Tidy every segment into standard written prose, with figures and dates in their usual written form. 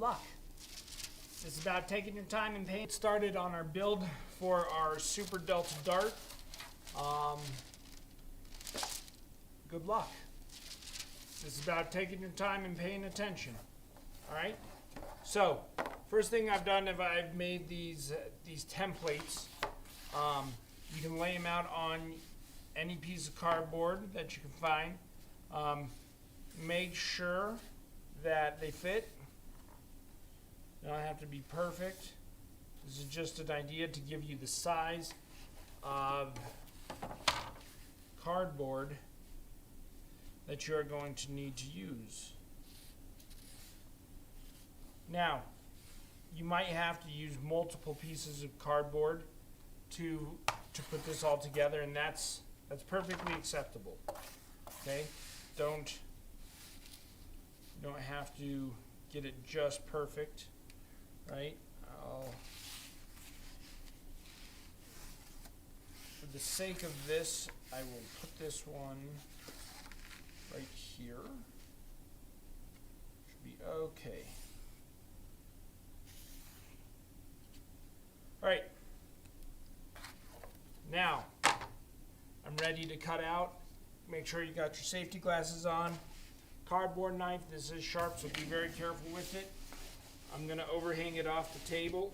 luck. It's about taking your time and paint. Started on our build for our Super Delta Dart. Good luck. It's about taking your time and paying attention. All right. So, first thing I've done is I've made these templates. You can lay them out on any piece of cardboard that you can find. Make sure that they fit. They don't have to be perfect. This is just an idea to give you the size of cardboard that you're going to need to use. Now, you might have to use multiple pieces of cardboard to put this all together, and that's perfectly acceptable. Okay? You don't have to get it just perfect, right? For the sake of this, I will put this one right here. Should be okay. All right. Now, I'm ready to cut out. Make sure you got your safety glasses on. Cardboard knife, this is sharp, so be very careful with it. I'm going to overhang it off the table.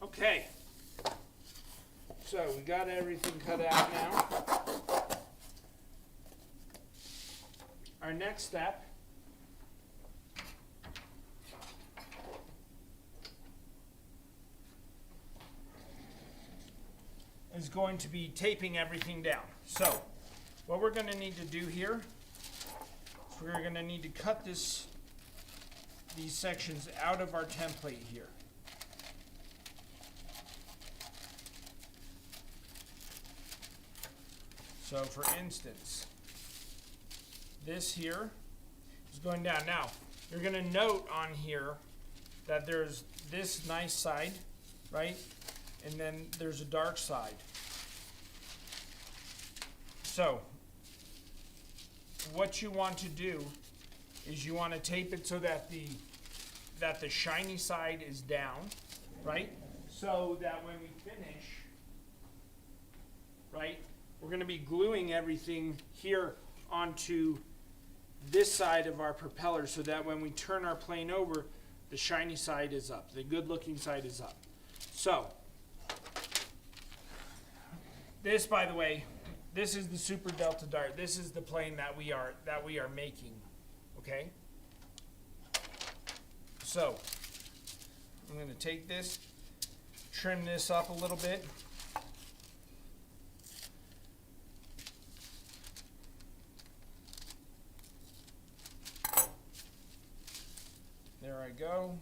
Okay, so we got everything cut out now. Our next step is going to be taping everything down. So what we're going to need to do here is we're going to need to cut these sections out of our template here. So for instance, this here is going down. Now, you're going to note on here that there's this nice side, right? And then there's a dark side. So, what you want to do is you want to tape it so that the shiny side is down, right? So that when we finish, right, we're going to be gluing everything here onto this side of our propeller so that when we turn our plane over, the shiny side is up, the good looking side is up. So, this, by the way, this is the Super Delta Dart. This is the plane that we are making, okay? So, I'm going to take this, trim this up a little bit. There I go.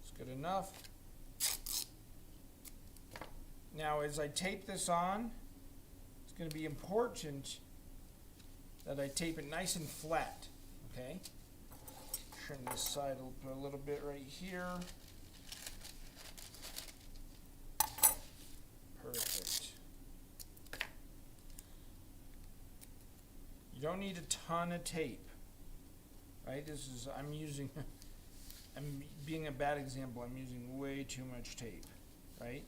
It's good enough. Now, as I tape this on, it's going to be important that I tape it nice and flat, okay? and this side will put a little bit right here. Perfect. You don't need a ton of tape, right? I'm being a bad example. I'm using way too much tape, right?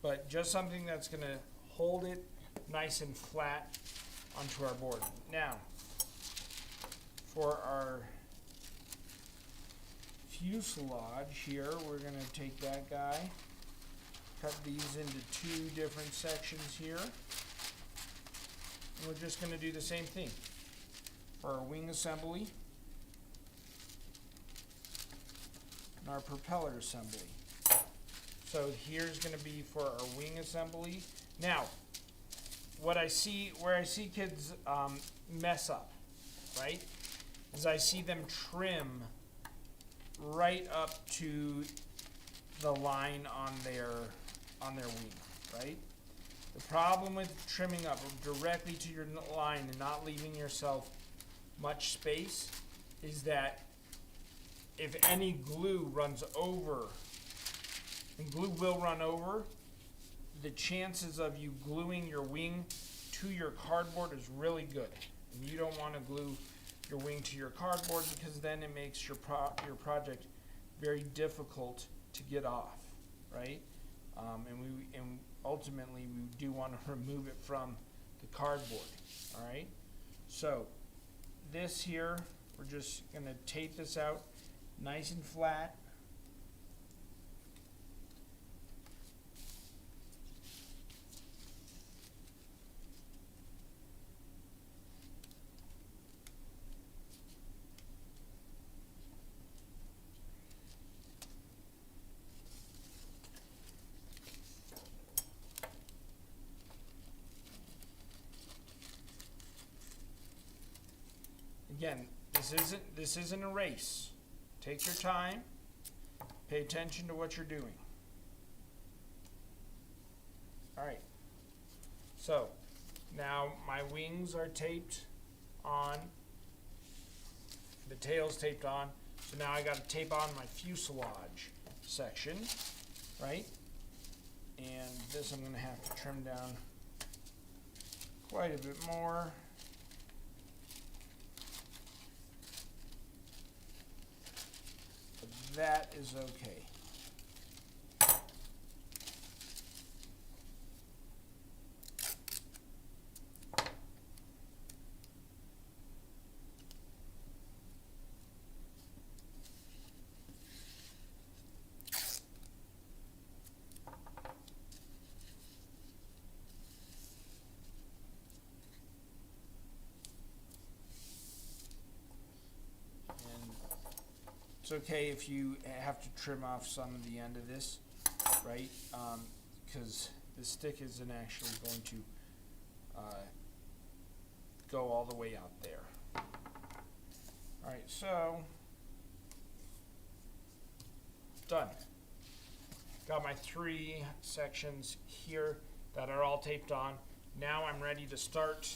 But just something that's gonna hold it nice and flat onto our board. Now, for our fuselage here, we're gonna take that guy, cut these into two different sections here. And we're just going to do the same thing for our wing assembly and our propeller assembly. So here's going to be for our wing assembly. Now, where I see kids mess up, right, is I see them trim right up to the line on their wing, right? The problem with trimming up directly to your line and not leaving yourself much space is that if any glue runs over, and glue will run over, the chances of you gluing your wing to your cardboard is really good. And you don't want to glue your wing to your cardboard because then it makes your project very difficult to get off, right? And ultimately we do want to remove it from the cardboard. All right, so this here, we're just going to tape this out nice and flat. Again, this isn't a race. Take your time. Pay attention to what you're doing. All right. So now my wings are taped on. The tail's taped on. So now I got to tape on my fuselage section, right? And this I'm going to have to trim down quite a bit more. That is okay. It's okay if you have to trim off some of the end of this, right? Because the stick isn't actually going to go all the way out there. All right, so done. Got my 3 sections here that are all taped on. Now I'm ready to start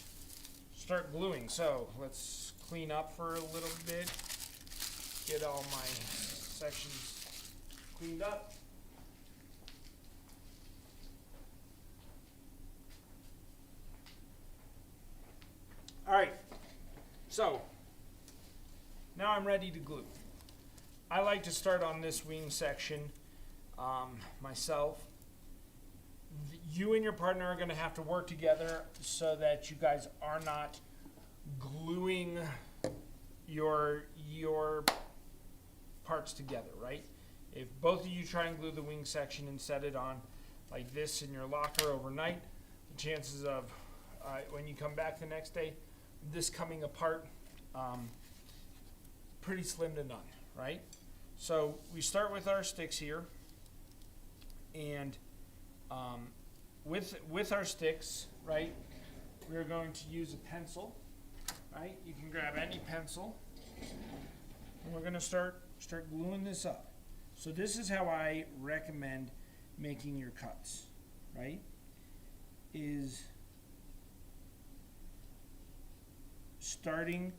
gluing. So let's clean up for a little bit. Get all my sections cleaned up. All right, so now I'm ready to glue. I like to start on this wing section myself. You and your partner are going to have to work together so that you guys are not gluing your parts together, right? If both of you try and glue the wing section and set it on like this in your locker overnight, the chances of when you come back the next day, this coming apart, pretty slim to none, right? So we start with our sticks here, and with our sticks, right, we're going to use a pencil, right? You can grab any pencil, and we're going to start gluing this up. So this is how I recommend making your cuts, right? Is starting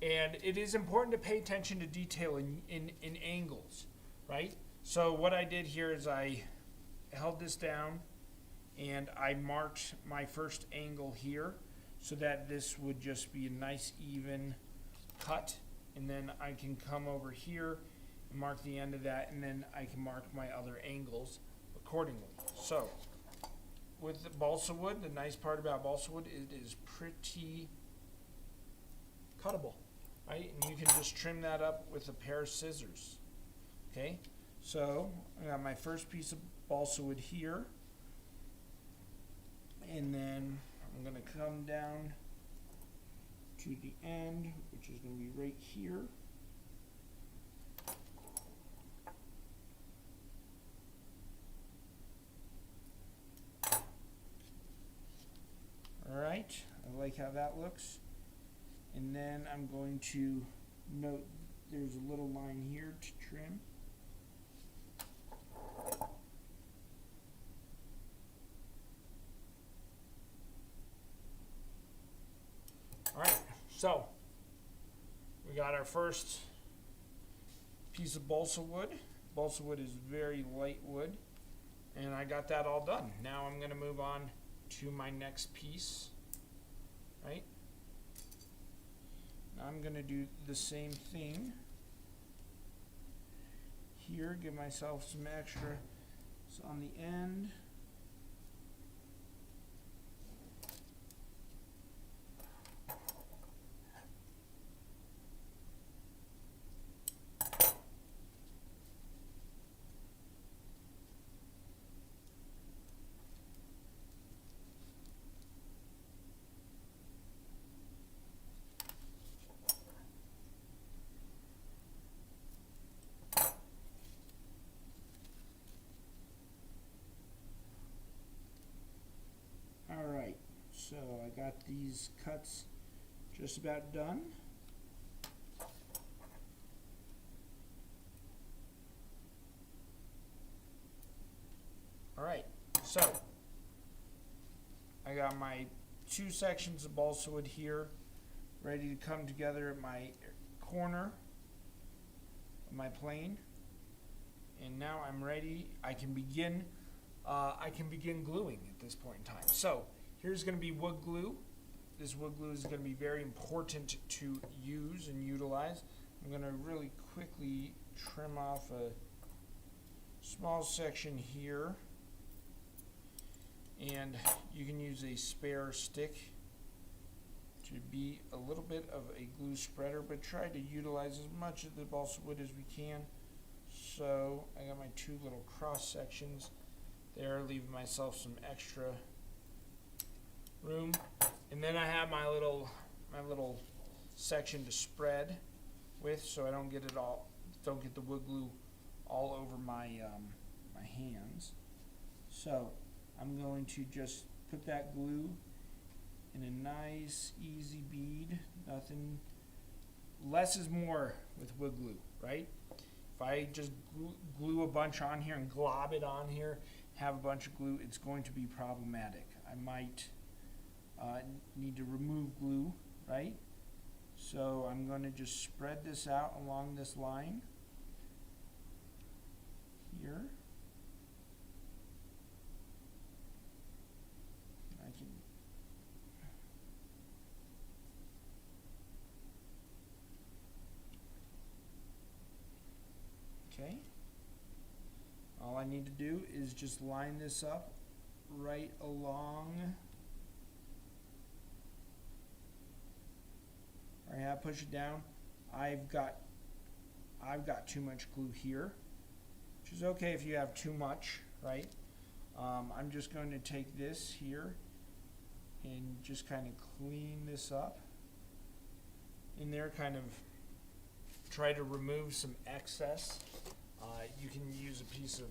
And it is important to pay attention to detail in angles, right? So what I did here is I held this down and I marked my first angle here so that this would just be a nice even cut. And then I can come over here and mark the end of that, and then I can mark my other angles accordingly. So with the balsa wood, the nice part about balsa wood, it is pretty cuttable, right? And you can just trim that up with a pair of scissors. Okay, so I got my first piece of balsa wood here, and then I'm going to come down to the end, which is going to be right here. All right, I like how that looks. And then I'm going to note there's a little line here to trim. All right, so we got our first piece of balsa wood. Balsa wood is very light wood, and I got that all done. Now I'm going to move on to my next piece, right? I'm going to do the same thing here, give myself some extra on the end. Alright, so I got these cuts just about done. Alright, so I got my two sections of balsa wood here ready to come together at my corner of my plane. And now I'm ready. I can begin gluing at this point in time. So here's going to be wood glue. This wood glue is going to be very important to use and utilize. I'm going to really quickly trim off a small section here, and you can use a spare stick to be a little bit of a glue spreader, but try to utilize as much of the balsa wood as we can. So I got my two little cross sections there, leaving myself some extra room, and then I have my little section to spread with, so I don't get the wood glue all over my my hands. So I'm going to just put that glue in a nice easy bead. Nothing less is more with wood glue, right? If I just glue a bunch on here and glob it on here, have a bunch of glue, it's going to be problematic. I might need to remove glue, right? So I'm going to just spread this out along this line here. I can okay. All I need to do is just line this up right along. All right, I push it down. I've got too much glue here, which is okay if you have too much, right? I'm just going to take this here and just kind of clean this up in there, kind of try to remove some excess. You can use a piece of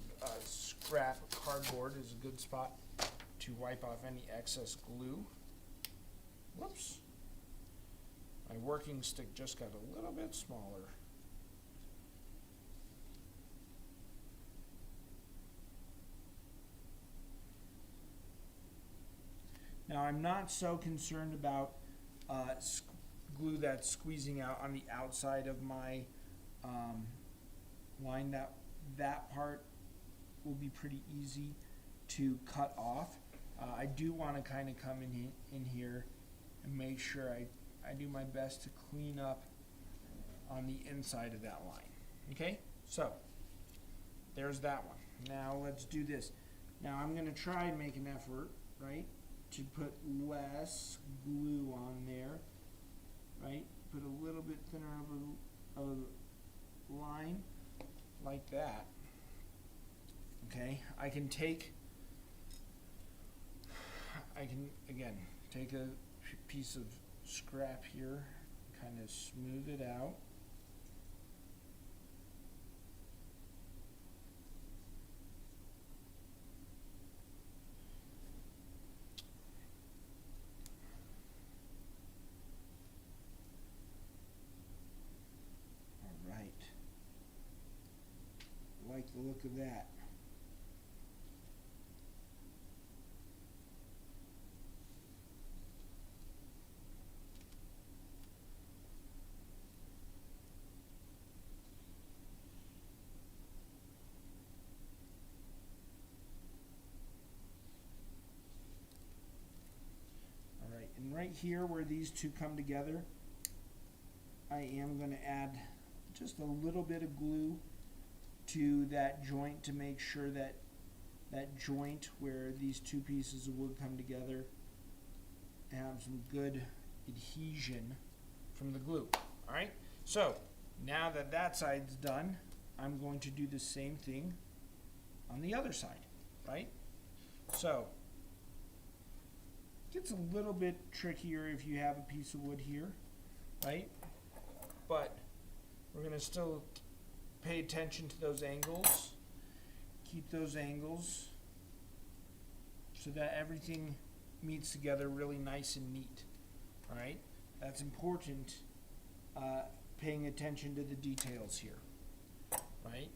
scrap cardboard as a good spot to wipe off any excess glue. Whoops. My working stick just got a little bit smaller. Now I'm not so concerned about glue that's squeezing out on the outside of my line. That part will be pretty easy to cut off. I do want to kind of come in here and make sure I do my best to clean up on the inside of that line. Okay, so there's that one. Now let's do this. Now I'm going to try and make an effort, right, to put less glue on there, right? Put a little bit thinner of a line like that. Okay, I can again take a piece of scrap here, kind of smooth it out. All right, like the look of that. And right here where these two come together, I am going to add just a little bit of glue to that joint to make sure that that joint where these two pieces of wood come together have some good adhesion from the glue. Alright, so now that that side's done, I'm going to do the same thing on the other side, right? So gets a little bit trickier if you have a piece of wood here, right? But we're going to still pay attention to those angles. Keep those angles so that everything meets together really nice and neat. All right? That's important, paying attention to the details here, right?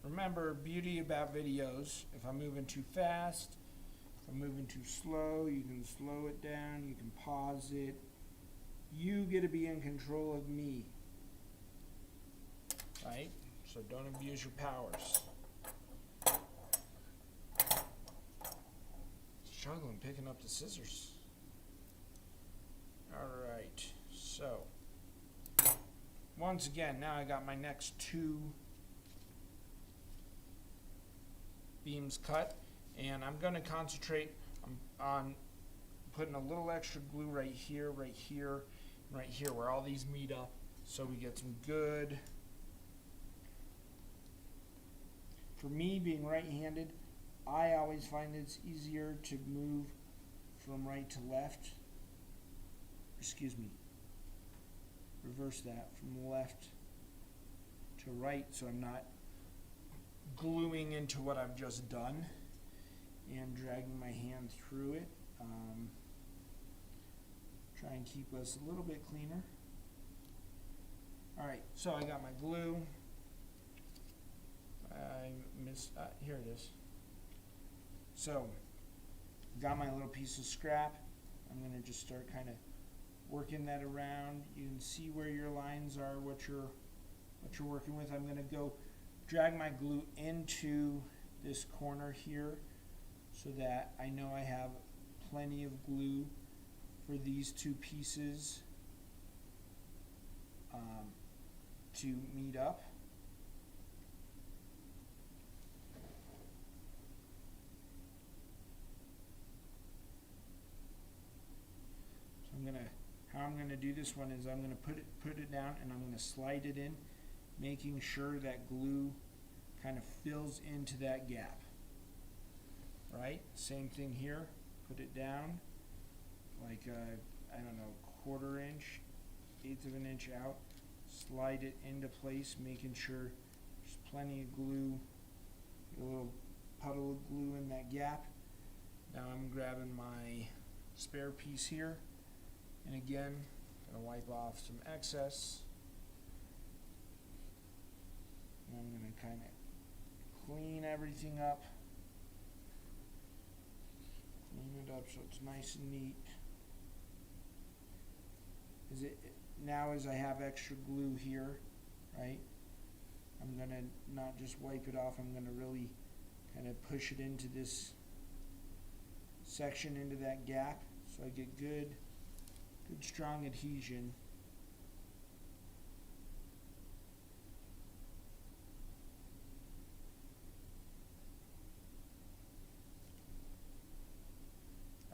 Remember, beauty about videos, if I'm moving too fast, if I'm moving too slow, you can slow it down, you can pause it. You get to be in control of me, right? So don't abuse your powers. Struggling picking up the scissors. Alright, so once again, now I got my next two beams cut, and I'm going to concentrate on putting a little extra glue right here, right here, and right here where all these meet up, so we get some good. For me, being right-handed, I always find it's easier to move from right to left. Excuse me. Reverse that, from left to right, so I'm not gluing into what I've just done and dragging my hand through it. Try and keep us a little bit cleaner. Alright, so I got my glue. I missed, here it is. So, got my little piece of scrap. I'm going to just start kind of working that around. You can see where your lines are, what you're working with. I'm going to go drag my glue into this corner here so that I know I have plenty of glue for these two pieces to meet up. So how I'm gonna do this one is I'm gonna put it down and I'm gonna slide it in, making sure that glue kind of fills into that gap. Right? Same thing here. Put it down like I don't know, 1/4 inch, 1/8 of an inch out. Slide it into place, making sure there's plenty of glue, a little puddle of glue in that gap. Now I'm grabbing my spare piece here, and again, gonna wipe off some excess. And I'm gonna kind of clean everything up. Clean it up so it's nice and neat. Now as I have extra glue here, right, I'm going to not just wipe it off, I'm going to really kind of push it into this section, into that gap, so I get good strong adhesion.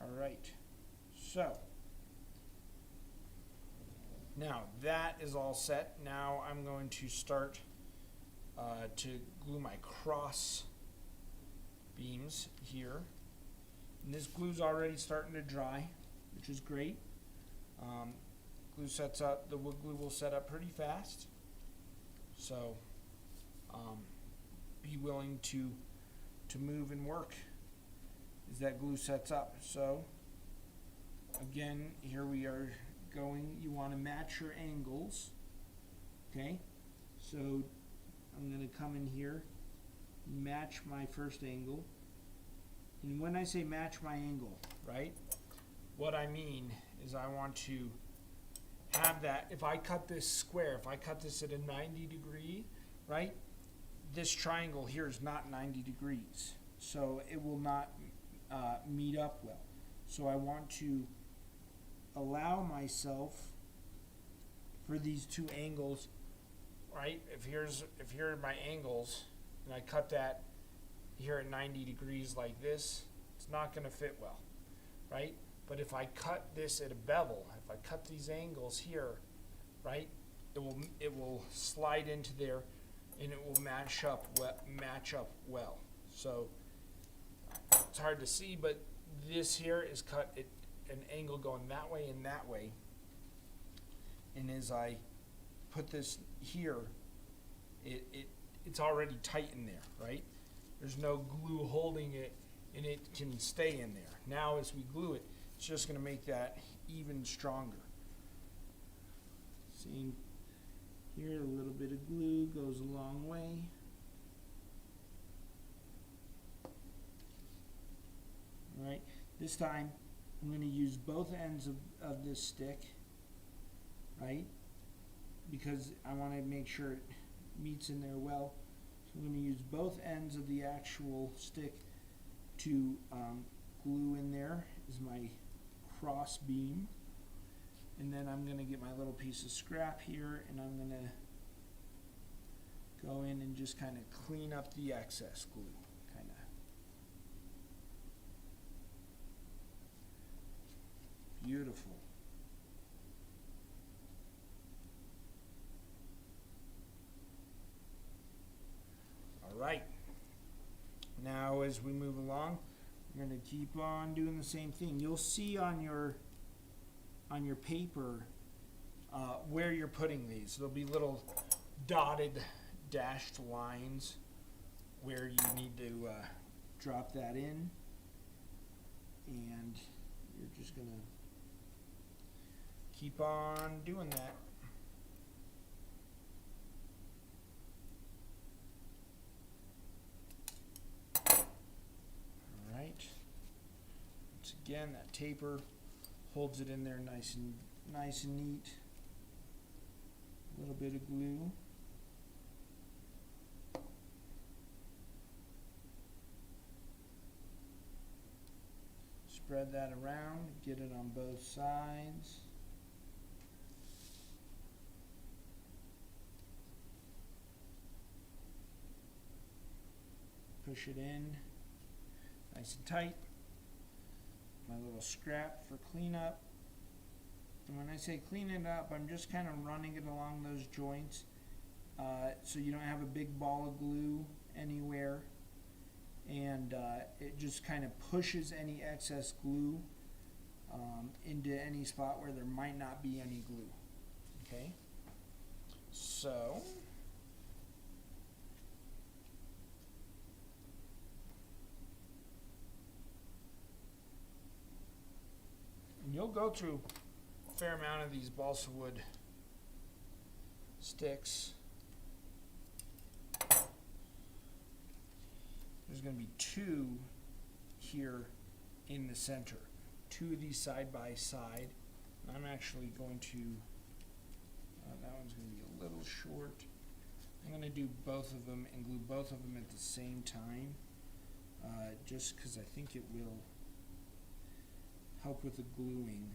Alright, so now that is all set. Now I'm going to start to glue my cross beams here. And this glue's already starting to dry, which is great. Glue sets up, the wood glue will set up pretty fast. So be willing to move and work as that glue sets up. So again, here we are going, you want to match your angles, okay? So I'm going to come in here, match my first angle, and when I say match my angle, right, what I mean is I want to have that, if I cut this square, if I cut this at a 90 degree, right, this triangle here is not 90 degrees, so it will not meet up well. So I want to allow myself for these two angles, right? If here are my angles, and I cut that here at 90 degrees like this, it's not going to fit well, right? But if I cut this at a bevel, if I cut these angles here, right, it will slide into there, and it will match up well. So it's hard to see, but this here is cut at an angle going that way and that way. And as I put this here, it's already tight in there, right? There's no glue holding it, and it can stay in there. Now as we glue it, it's just going to make that even stronger. See here, a little bit of glue goes a long way. All right, this time I'm going to use both ends of this stick, right, because I want to make sure it meets in there well. So I'm going to use both ends of the actual stick to glue in there is my cross beam. And then I'm going to get my little piece of scrap here, and I'm going to go in and just kind of clean up the excess glue. Beautiful. All right. Now as we move along, we're going to keep on doing the same thing. You'll see on your paper where you're putting these. There'll be little dotted, dashed lines where you need to drop that in, and you're just going to keep on doing that. All right. Once again, that taper holds it in there nice and neat. A little bit of glue. Spread that around, get it on both sides. Push it in nice and tight. My little scrap for cleanup. And when I say clean it up, I'm just kind of running it along those joints so you don't have a big ball of glue anywhere, and it just kind of pushes any excess glue into any spot where there might not be any glue. Okay, so and you'll go through a fair amount of these balsa wood sticks. There's going to be two here in the center, two of these side by side. I'm actually going to, that one's going to be a little short. I'm going to do both of them and glue both of them at the same time, just because I think it will help with the gluing.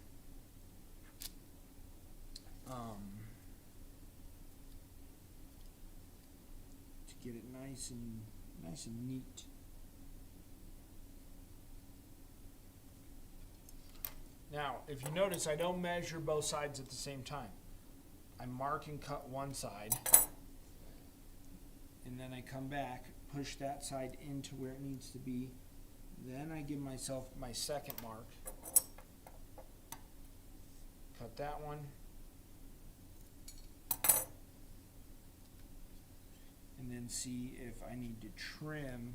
To get it nice and neat. Now, if you notice, I don't measure both sides at the same time. I mark and cut one side, and then I come back, push that side into where it needs to be. Then I give myself my second mark. Cut that one. And then see if I need to trim.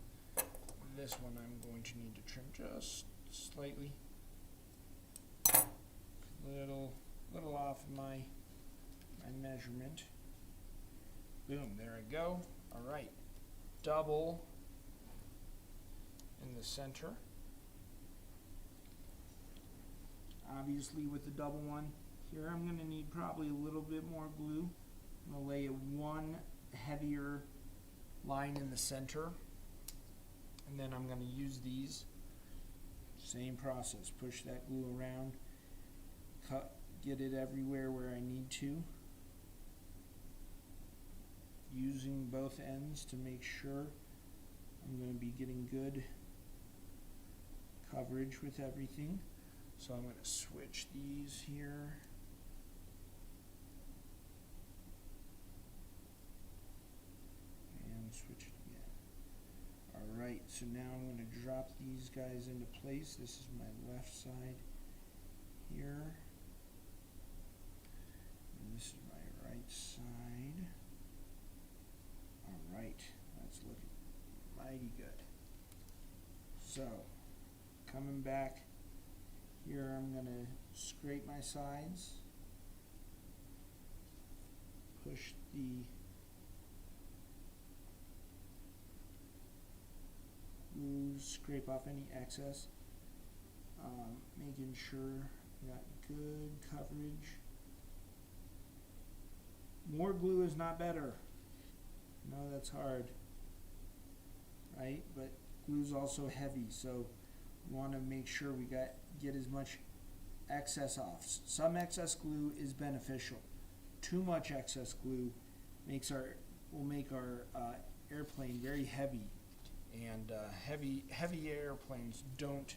This one I'm going to need to trim just slightly. Little off my measurement. Boom, there I go. All right, double in the center. Obviously with the double one, here I'm going to need probably a little bit more glue. I'm going to lay one heavier line in the center, and then I'm going to use these. Same process, push that glue around, cut, get it everywhere where I need to, using both ends to make sure I'm going to be getting good coverage with everything. So I'm going to switch these here. And switch it again. Alright, so now I'm going to drop these guys into place. This is my left side here. And this is my right side. Alright, that's looking mighty good. So, coming back here, I'm going to scrape my sides, push the glue, scrape off any excess, making sure I got good coverage. More glue is not better. No, that's hard, right? But glue's also heavy, so we want to make sure we get as much excess off. Some excess glue is beneficial. Too much excess glue will make our airplane very heavy, and heavy airplanes don't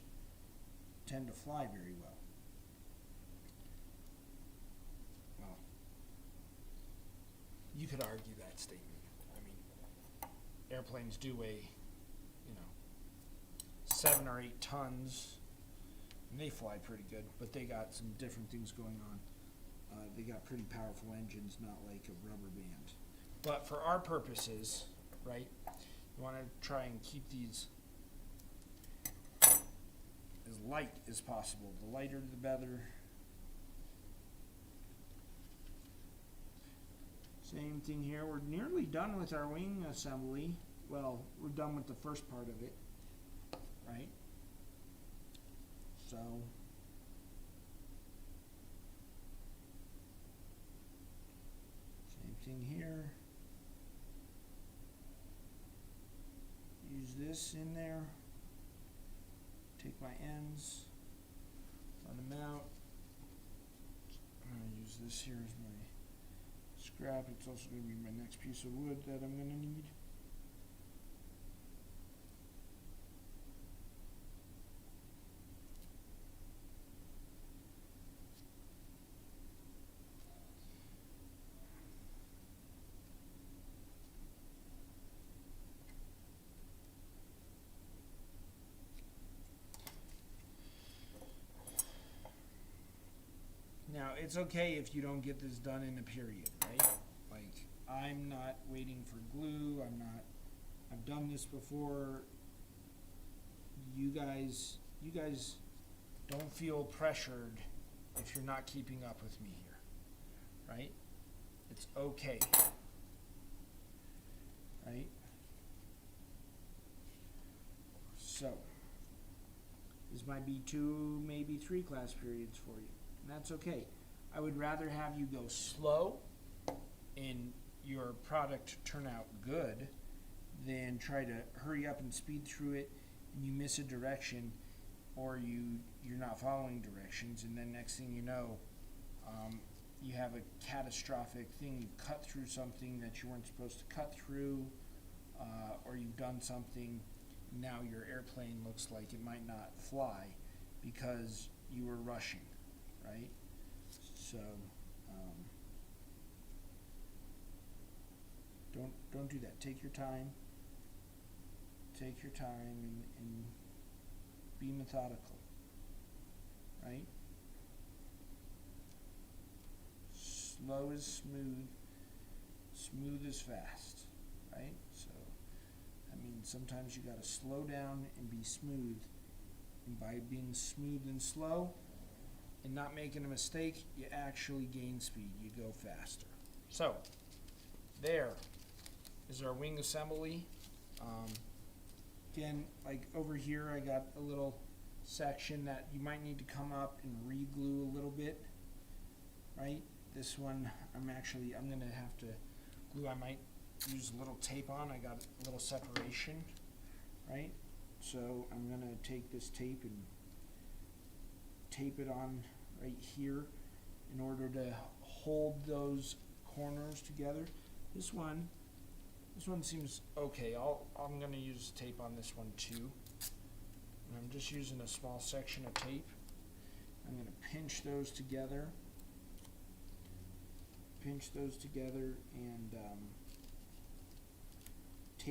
tend to fly very well. Well, you could argue that statement. I mean, airplanes do weigh, 7 or 8 tons. And they fly pretty good, but they got some different things going on. They got pretty powerful engines, not like a rubber band. But for our purposes, right, you want to try and keep these as light as possible. The lighter the better. Same thing here. We're nearly done with our wing assembly. Well, we're done with the first part of it, right? So, same thing here. Use this in there. Take my ends, run them out. I'm going to use this here as my scrap. It's also going to be my next piece of wood that I'm going to need. it's okay if you don't get this done in a period, right? Like, I'm not waiting for glue. I've done this before. You guys don't feel pressured if you're not keeping up with me here, right? It's okay, right? So, this might be 2, maybe 3 class periods for you, and that's okay. I would rather have you go slow and your product turn out good than try to hurry up and speed through it and you miss a direction, or you're not following directions, and then next thing you know, you have a catastrophic thing. You cut through something that you weren't supposed to cut through, or you've done something. Now your airplane looks like it might not fly because you were rushing, right? So don't do that. Take your time. Take your time and be methodical, right? Slow is smooth, smooth is fast, right? So, I mean, sometimes you gotta slow down and be smooth. And by being smooth and slow and not making a mistake, you actually gain speed. You go faster. So, there is our wing assembly. Again, like over here, I got a little section that you might need to come up and re-glue a little bit, right? This one, I'm gonna have to glue. I might use a little tape on. I got a little separation, right? So I'm gonna take this tape and tape it on right here in order to hold those corners together. This one seems okay. I'm gonna use tape on this one too. And I'm just using a small section of tape. I'm gonna pinch those together. And